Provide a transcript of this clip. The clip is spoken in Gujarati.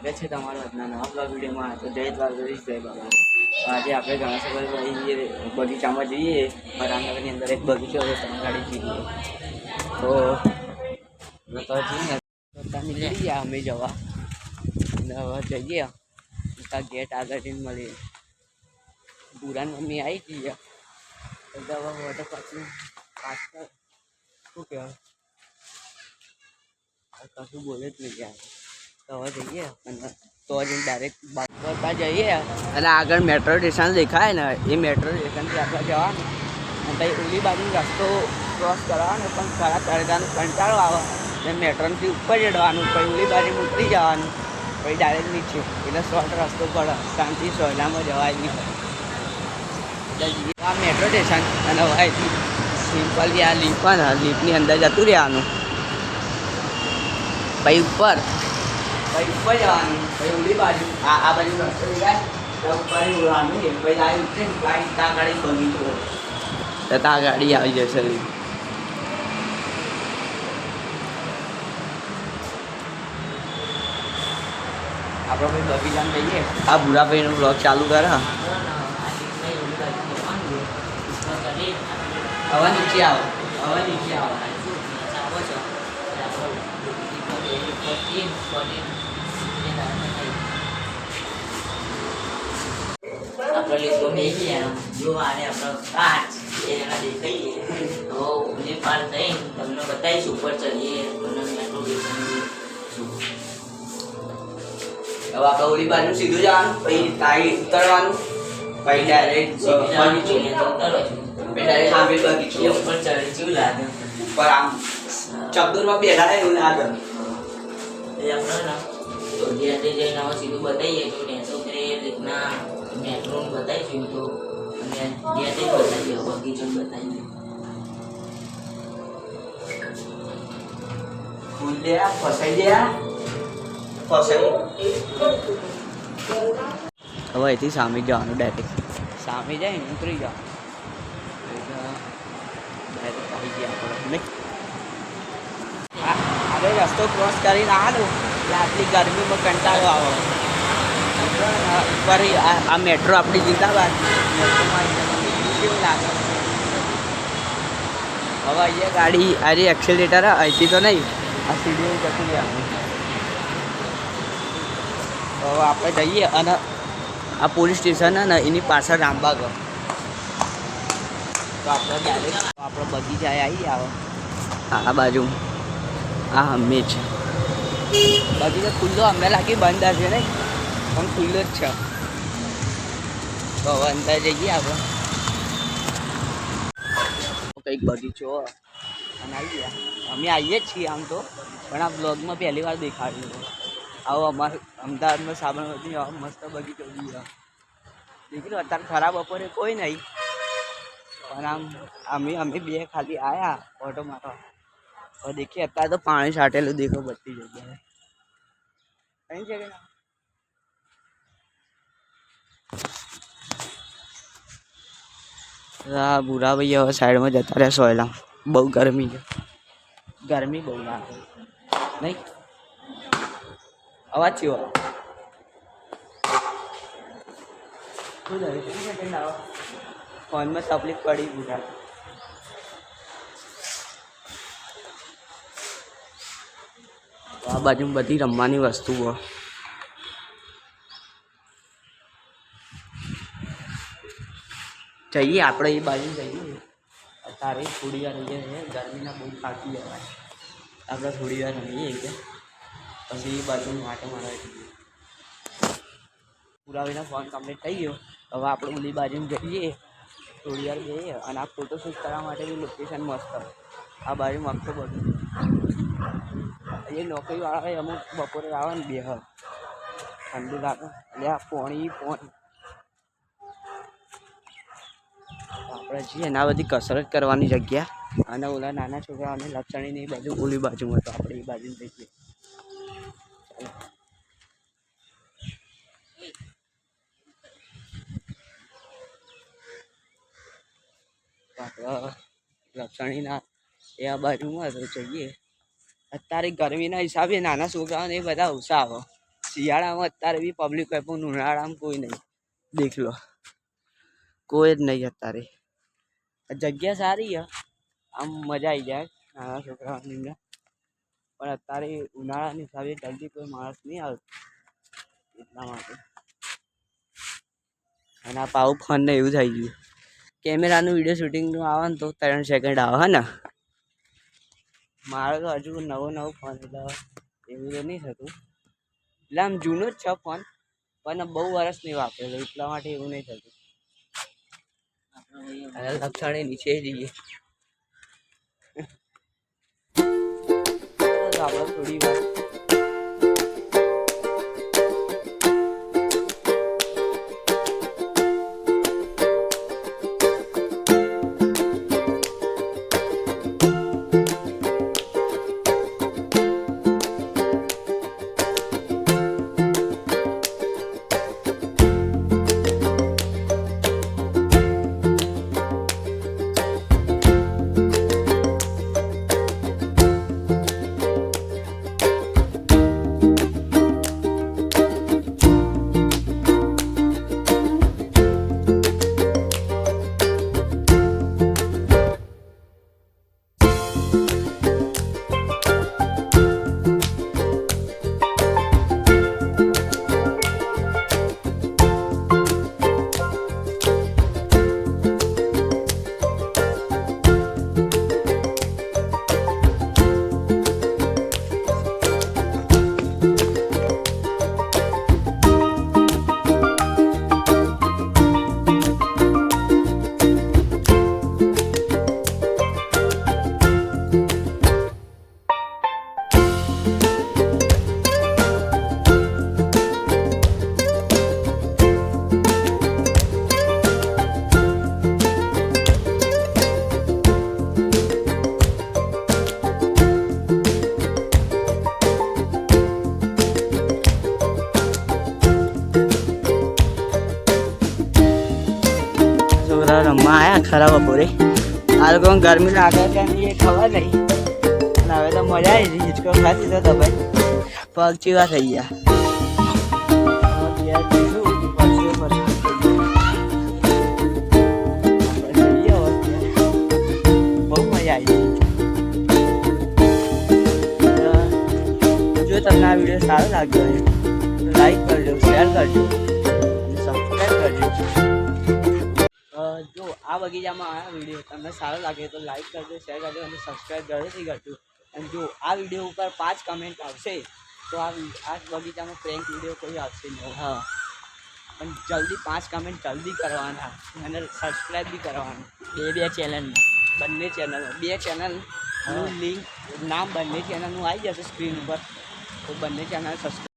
સ્વાગત છે તમારું આજના નવા બ્લોગ વિડીયોમાં. તો જય દ્વારકાધીશ, જય બાબા. આજે આપણે ગણેશભાઈ બગીચામાં જઈએ. રામનગરની અંદર એક બગીચો છે, ગાડી જઈએ તો જઈએ નીકળી ગયા અમે જવા. હવે જઈએ ગેટ આગળ મળીએ. પુરાન મમ્મી આવી ગઈ એટલે હવે વોટર પાર્કનું પાછળ શું કહેવાય કશું બોલે જ નહીં ગયા. તો હવે જઈએ અને તો જ ડાયરેક્ટ બાગા જઈએ અને આગળ મેટ્રો સ્ટેશન દેખાય ને એ મેટ્રો સ્ટેશનથી આપણે જવાનું અને પછી ઓલી બાજુ રસ્તો ક્રોસ કરવાનો પણ ખરા તડકાનું કંટાળો આવે એટલે મેટ્રોથી ઉપર ચડવાનું પછી ઓલી બાજુ ઉતરી જવાનું પછી ડાયરેક્ટ નીચે એટલે શોર્ટ રસ્તો પડે શાંતિ સોયલામાં જવાય નહીં. એટલે આ મેટ્રો સ્ટેશન અને અહીંથી સિમ્પલી આ લીફની અંદર જતું રહેવાનું પછી ઉપર જવાનું પછી ઓલી બાજુ આ બાજુ રસ્તો દેખાય ઉપર ઉડવાનું પછી આ ઉતરે ત્યાં ગાડી બગીચો તો ત્યાં ગાડી આવી જશે. આપણે ભાઈ બગીચામાં જઈએ. આ ભૂરાભાઈનો બ્લોગ ચાલુ કરે. હવે નીચે આવો આપણે લીધો મેગી જો આને આપણો કાચ એના દેખાઈએ તો ઓલી પાર થઈ તમને બતાવીશ. ઉપર ચડીએ તમને મેટ્રો સ્ટેશન. હવે આપણે ઓલી બાજુ સીધું જવાનું પછી તાઈ ઉતરવાનું પછી ડાયરેક્ટ સામે બગીચો ઉપર ચડી જેવું લાગે. ઉપર આમ ચકદોરમાં બેઠા એવું લાગે. એ આપણે તો ત્યાં જઈને હવે સીધું બતાવીએ તો નેસો એ રીતના મેટ્રો બતાવીશું તો અને ત્યાં જ બતાવીએ બગીચો બતાવીએ. ફૂલ દે ફસાઈ દે હવે અહીંથી સામે જવાનું ડાયરેક્ટ સામે જાય ને ઉતરી જવાનું ડાયરેક્ટ આવી ગયા આપણે આપણે રસ્તો ક્રોસ કરીને આવ્યો એટલે આટલી ગરમીમાં કંટાળો આવે. ઉપર આ મેટ્રો આપણી જિંદાબાદ મેટ્રોમાં કેવું લાગે. હવે અહીંયા ગાડી આરી એક્સેલેટર અહીંથી તો નહીં આ સીડીઓ જતું રહેવાનું. હવે આપણે જઈએ અને આ પોલીસ સ્ટેશન ને એની પાછળ રામબાગ તો આપણે ડાયરેક્ટ આપણે બગીચાએ આવી આવો. આ બાજુ આ હમે છે બગીચો ખુલ્લો અમને લાગી બંધ હશે નહીં પણ ખુલ્લો જ છે. તો હવે અંદર જઈએ આપણે કંઈક બગીચો અને આવી ગયા. અમે આવીએ જ છીએ આમ તો પણ આ બ્લોગમાં પહેલી વાર દેખાડ્યું. આવો અમારે અમદાવાદમાં સાબરમતી મસ્ત બગીચો દીકરી અત્યારે ખરાબ બપોરે કોઈ નહીં પણ આમ અમે બે ખાલી આવ્યા ઓટો મારવા. હવે દેખીએ અત્યારે તો પાણી છાંટેલું દેખો બધી જગ્યાએ. કઈ છે કે હા ભૂરા ભાઈ હવે સાઈડમાં જતા રહ્યા સોયલા. બહુ ગરમી છે બહુ લાગે નહીં. અવાજ થયો ફોનમાં તકલીફ પડી ભૂરા. આ બાજુ બધી રમવાની વસ્તુઓ જઈએ આપણે એ બાજુ જઈએ. અત્યારે થોડી વાર રહીએ ગરમીના બહુ થાકી જવાય. આપણે થોડી વાર રહીએ કે પછી એ બાજુ માટે મારા પુરાવીના ફોન કમ્પ્લીટ થઈ ગયો. હવે આપણે ઓલી બાજુ જઈએ થોડી વાર જઈએ અને આ ફોટોશૂટ કરવા માટે બી લોકેશન મસ્ત. આ બાજુ મસ્ત બધું એ નોકરીવાળા અમુક બપોરે આવે ને બે ઠંડુ લાગે એટલે આ પોણી આપણે છીએ ને આ બધી કસરત કરવાની જગ્યા અને ઓલા નાના છોકરાઓને લક્ષણીની બાજુ ઓલી બાજુમાં તો આપણે એ બાજુ જઈએ. લક્ષણીના એ આ બાજુમાં તો જઈએ. અત્યારે ગરમીના હિસાબે નાના છોકરાઓને એ બધા ઉત્સાહ આવે શિયાળામાં અત્યારે બી પબ્લિક હોય પણ ઉનાળામાં કોઈ નહીં. દેખ લો, કોઈ જ નહીં અત્યારે. જગ્યા સારી છે, આમ મજા આવી જાય નાના છોકરાઓની અંદર. પણ અત્યારે ઉનાળાની હિસાબે જલ્દી કોઈ માણસ નહીં આવતું એટલા માટે. અને આ પાવું ફોન ને એવું થઈ ગયું. કેમેરાનું વિડીયો શૂટિંગનું આવે ને તો 3 સેકન્ડ આવે હે ને. મારો તો હજુ નવો ફોન એટલે એવું તો નહીં થતું. એટલે આમ જૂનો જ છે ફોન, પણ બહુ વર્ષ નહીં વાપરેલો એટલા માટે એવું નહીં થતું. અને લક્ષણે નીચે જઈએ આપણે થોડી વાર. રમવા આવ્યા ખરા બપોરે. આ લોકો ગરમી લાગે છે એ ખબર નહીં. અને હવે તો મજા આવી ગઈ. હિંચકો ખાતી તો ભાઈ પગ ચીવા થઈ ગયા. બહુ મજા આવી ગઈ. જો તમને આ વિડીયો સારો લાગ્યો હોય તો લાઈક કરજો, શેર કરજો અને સબસ્ક્રાઈબ કરજો. જો આ બગીચામાં આ વિડીયો તમને સારો લાગે તો લાઈક કરજો, શેર કરજો અને સબસ્ક્રાઈબ જરૂરથી કરજો. અને જો આ વિડીયો ઉપર 5 કમેન્ટ આવશે તો આ બગીચામાં પ્રેન્ક વિડીયો કોઈ આવશે નહીં. હા, પણ જલ્દી 5 કમેન્ટ જલ્દી કરવાના અને સબસ્ક્રાઈબ બી કરવાના. બે ચેનલમાં, બંને ચેનલમાં 2 ચેનલનું લિંક નામ બંને ચેનલનું આવી જશે સ્ક્રીન ઉપર. તો બંને ચેનલ સબસ્ક્રાઈબ